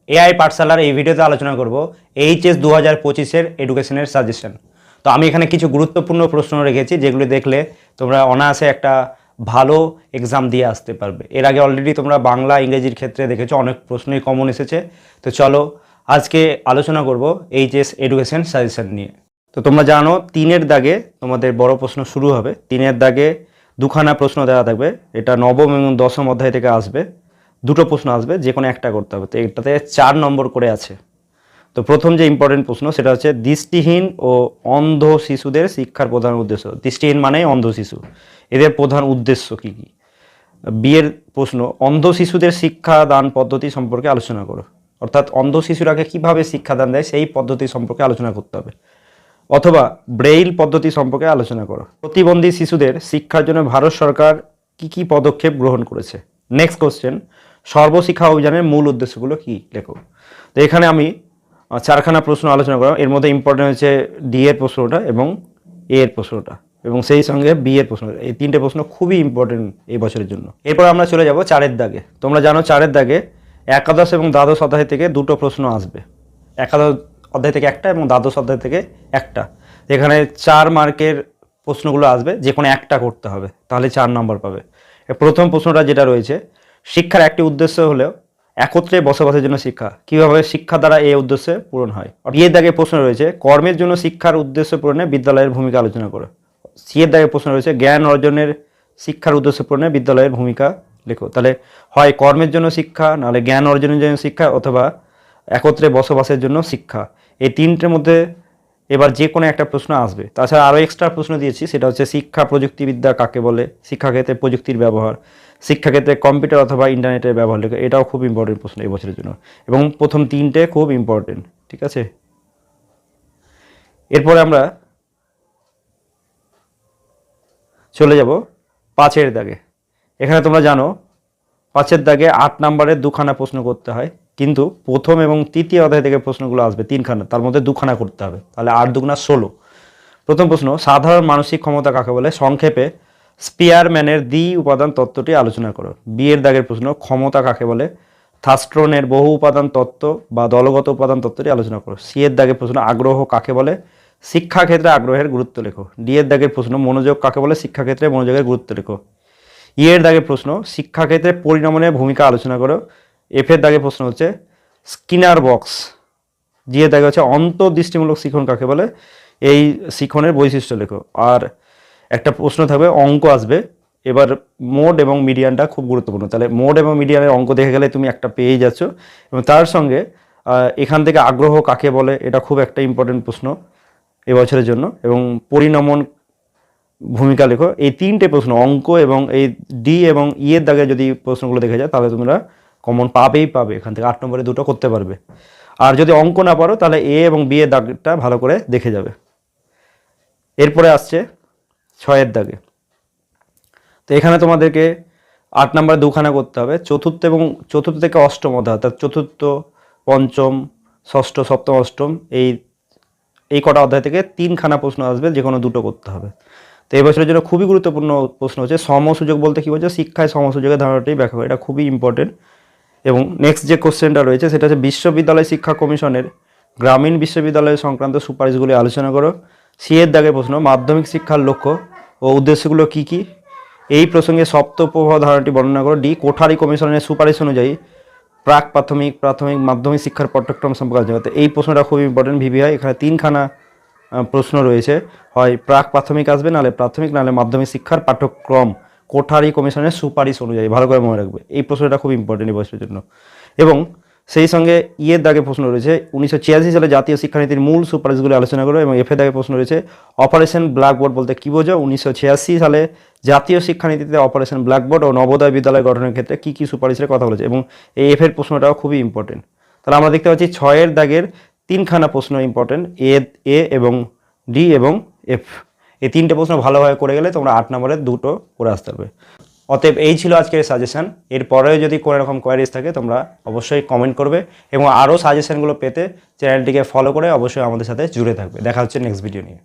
AI পাঠশালার এই ভিডিওতে আলোচনা করব এইচএস 2025-এর এডুকেশনের সাজেশন। তো আমি এখানে কিছু গুরুত্বপূর্ণ প্রশ্ন রেখেছি যেগুলো দেখলে তোমরা অনায়াসে একটা ভালো এক্সাম দিয়ে আসতে পারবে। এর আগে অলরেডি তোমরা বাংলা ইংরেজির ক্ষেত্রে দেখেছো অনেক প্রশ্নই কমন এসেছে। তো চলো আজকে আলোচনা করব এইচএস এডুকেশন সাজেশন নিয়ে। তো তোমরা জানো 3-এর দাগে তোমাদের বড় প্রশ্ন শুরু হবে। 3-এর দাগে দুখানা প্রশ্ন দেওয়া থাকবে, এটা নবম এবং দশম অধ্যায় থেকে আসবে। দুটো প্রশ্ন আসবে, যে কোনো একটা করতে হবে। তো এটাতে 4 নম্বর করে আছে। তো প্রথম যে ইম্পর্টেন্ট প্রশ্ন সেটা হচ্ছে দৃষ্টিহীন ও অন্ধ শিশুদের শিক্ষার প্রধান উদ্দেশ্য। দৃষ্টিহীন মানে অন্ধ শিশু, এদের প্রধান উদ্দেশ্য কী কী। বিয়ের প্রশ্ন অন্ধ শিশুদের শিক্ষাদান পদ্ধতি সম্পর্কে আলোচনা করো, অর্থাৎ অন্ধ শিশুরাকে কীভাবে শিক্ষাদান দেয় সেই পদ্ধতি সম্পর্কে আলোচনা করতে হবে। অথবা ব্রেইল পদ্ধতি সম্পর্কে আলোচনা করো। প্রতিবন্ধী শিশুদের শিক্ষার জন্য ভারত সরকার কি কি পদক্ষেপ গ্রহণ করেছে। নেক্সট কোশ্চেন, সর্বশিক্ষা অভিযানের মূল উদ্দেশ্যগুলো কি লেখো। তো এখানে আমি 4খানা প্রশ্ন আলোচনা করলাম। এর মধ্যে ইম্পর্টেন্ট হচ্ছে ডি এর প্রশ্নটা এবং এ এর প্রশ্নটা এবং সেই সঙ্গে বি এর প্রশ্ন। এই 3টে প্রশ্ন খুবই ইম্পর্টেন্ট এই বছরের জন্য। এরপর আমরা চলে যাব 4-এর দাগে। তোমরা জানো 4-এর দাগে একাদশ এবং দ্বাদশ অধ্যায় থেকে দুটো প্রশ্ন আসবে। একাদশ অধ্যায় থেকে একটা এবং দ্বাদশ অধ্যায় থেকে একটা। এখানে 4 মার্কের প্রশ্নগুলো আসবে, যে কোনো একটা করতে হবে, তাহলে 4 নম্বর পাবে। প্রথম প্রশ্নটা যেটা রয়েছে, শিক্ষার একটি উদ্দেশ্য হলেও একত্রে বসবাসের জন্য শিক্ষা, কীভাবে শিক্ষা দ্বারা এই উদ্দেশ্যে পূরণ হয়। বিয়ের দাগে প্রশ্ন রয়েছে কর্মের জন্য শিক্ষার উদ্দেশ্য পূরণে বিদ্যালয়ের ভূমিকা আলোচনা করো। সিয়ের দাগে প্রশ্ন রয়েছে জ্ঞান অর্জনের শিক্ষার উদ্দেশ্য পূরণে বিদ্যালয়ের ভূমিকা লেখো। তাহলে হয় কর্মের জন্য শিক্ষা, নাহলে জ্ঞান অর্জনের জন্য শিক্ষা, অথবা একত্রে বসবাসের জন্য শিক্ষা। এই 3টের মধ্যে এবার যে কোনো একটা প্রশ্ন আসবে। তাছাড়া আরও এক্সট্রা প্রশ্ন দিয়েছি, সেটা হচ্ছে শিক্ষা প্রযুক্তিবিদ্যা কাকে বলে, শিক্ষাক্ষেত্রে প্রযুক্তির ব্যবহার, শিক্ষাক্ষেত্রে কম্পিউটার অথবা ইন্টারনেটের ব্যবহার লেখা। এটাও খুব ইম্পর্টেন্ট প্রশ্ন এই বছরের জন্য, এবং প্রথম 3টে খুব ইম্পর্টেন্ট। ঠিক আছে, এরপরে আমরা চলে যাব 5-এর দাগে। এখানে তোমরা জানো 5-এর দাগে 8 নম্বরের 2খানা প্রশ্ন করতে হয়, কিন্তু প্রথম এবং তৃতীয় অধ্যায় থেকে প্রশ্নগুলো আসবে 3খানা, তার মধ্যে 2খানা করতে হবে, তাহলে 8 দুগুণা 16। প্রথম প্রশ্ন, সাধারণ মানসিক ক্ষমতা কাকে বলে, সংক্ষেপে স্পিয়ারম্যানের দ্বি উপাদান তত্ত্বটি আলোচনা করো। বিয়ের দাগের প্রশ্ন, ক্ষমতা কাকে বলে, থাস্ট্রনের বহু উপাদান তত্ত্ব বা দলগত উপাদান তত্ত্বটি আলোচনা করো। সিয়ের দাগের প্রশ্ন, আগ্রহ কাকে বলে, শিক্ষাক্ষেত্রে আগ্রহের গুরুত্ব লেখো। ডি এর দাগের প্রশ্ন, মনোযোগ কাকে বলে, শিক্ষাক্ষেত্রে মনোযোগের গুরুত্ব লেখো। ই এর দাগের প্রশ্ন, শিক্ষাক্ষেত্রে পরিণমনের ভূমিকা আলোচনা করো। এফ এর দাগের প্রশ্ন হচ্ছে স্কিনার বক্স। জি এর দাগে হচ্ছে অন্তর্দৃষ্টিমূলক শিখন কাকে বলে, এই শিখনের বৈশিষ্ট্য লেখো। আর একটা প্রশ্ন থাকবে, অঙ্ক আসবে। এবার মোড এবং মিডিয়ানটা খুব গুরুত্বপূর্ণ, তাহলে মোড এবং মিডিয়ানের অঙ্ক দেখে গেলে তুমি একটা পেয়েই যাচ্ছ। এবং তার সঙ্গে এখান থেকে আগ্রহ কাকে বলে, এটা খুব একটা ইম্পর্টেন্ট প্রশ্ন এবছরের জন্য। এবং পরিণমন ভূমিকা লেখো। এই 3টে প্রশ্ন, অঙ্ক এবং এই ডি এবং ই এর দাগে যদি প্রশ্নগুলো দেখে যায় তাহলে তোমরা কমন পাবেই পাবে। এখান থেকে 8 নম্বরে 2টো করতে পারবে। আর যদি অঙ্ক না পারো তাহলে এ এবং বি এর দাগটা ভালো করে দেখে যাবে। এরপরে আসছে 6-এর দাগে। তো এখানে তোমাদেরকে 8 নম্বরে 2খানা করতে হবে। চতুর্থ থেকে অষ্টম অধ্যায়, অর্থাৎ চতুর্থ, পঞ্চম, ষষ্ঠ, সপ্তম, অষ্টম, এই কটা অধ্যায় থেকে 3খানা প্রশ্ন আসবে, যে কোনো 2টো করতে হবে। তো এই বছরের জন্য খুবই গুরুত্বপূর্ণ প্রশ্ন হচ্ছে সমসুযোগ বলতে কী বলছে, শিক্ষায় সমসুযোগের ধারণাটি ব্যাখ্যা করে। এটা খুবই ইম্পর্টেন্ট। এবং নেক্সট যে কোশ্চেনটা রয়েছে সেটা হচ্ছে বিশ্ববিদ্যালয় শিক্ষা কমিশনের গ্রামীণ বিশ্ববিদ্যালয় সংক্রান্ত সুপারিশগুলি আলোচনা করো। সি এর দাগের প্রশ্ন, মাধ্যমিক শিক্ষার লক্ষ্য ও উদ্দেশ্যগুলো কী কী, এই প্রসঙ্গে সপ্তপ্রবাহ ধারণাটি বর্ণনা করো। ডি কোঠারি কমিশনের সুপারিশ অনুযায়ী প্রাক প্রাথমিক, মাধ্যমিক শিক্ষার পাঠ্যক্রম সম্পর্কে আলোচনা করতে। এই প্রশ্নটা খুব ইম্পর্টেন্ট ভিভিআই। এখানে 3খানা প্রশ্ন রয়েছে, হয় প্রাক প্রাথমিক আসবে, নাহলে প্রাথমিক, নাহলে মাধ্যমিক শিক্ষার পাঠ্যক্রম কোঠারি কমিশনের সুপারিশ অনুযায়ী। ভালো করে মনে রাখবে, এই প্রশ্নটা খুব ইম্পর্টেন্ট এই বছরের জন্য। এবং সেই সঙ্গে ইয়ের দাগে প্রশ্ন রয়েছে 1986 সালে জাতীয় শিক্ষানীতির মূল সুপারিশগুলি আলোচনা করো। এবং এফের দাগে প্রশ্ন রয়েছে অপারেশন ব্ল্যাকবোর্ড বলতে কী বোঝো। 1986 সালে জাতীয় শিক্ষানীতিতে অপারেশন ব্ল্যাকবোর্ড ও নবোদয় বিদ্যালয় গঠনের ক্ষেত্রে কী কী সুপারিশের কথা বলেছে। এবং এই এফের প্রশ্নটাও খুবই ইম্পর্টেন্ট। তাহলে আমরা দেখতে পাচ্ছি 6-এর দাগের 3খানা প্রশ্ন ইম্পর্টেন্ট, এ এবং ডি এবং এফ। এই 3টে প্রশ্ন ভালোভাবে করে গেলে তোমরা 8 নম্বরে 2টো করে আসতে পারবে। অতএব এই ছিল আজকের সাজেশন। এরপরেও যদি কোনো রকম কোয়ারিজ থাকে তোমরা অবশ্যই কমেন্ট করবে, এবং আরও সাজেশনগুলো পেতে চ্যানেলটিকে ফলো করে অবশ্যই আমাদের সাথে জুড়ে থাকবে। দেখা হচ্ছে নেক্সট ভিডিও নিয়ে।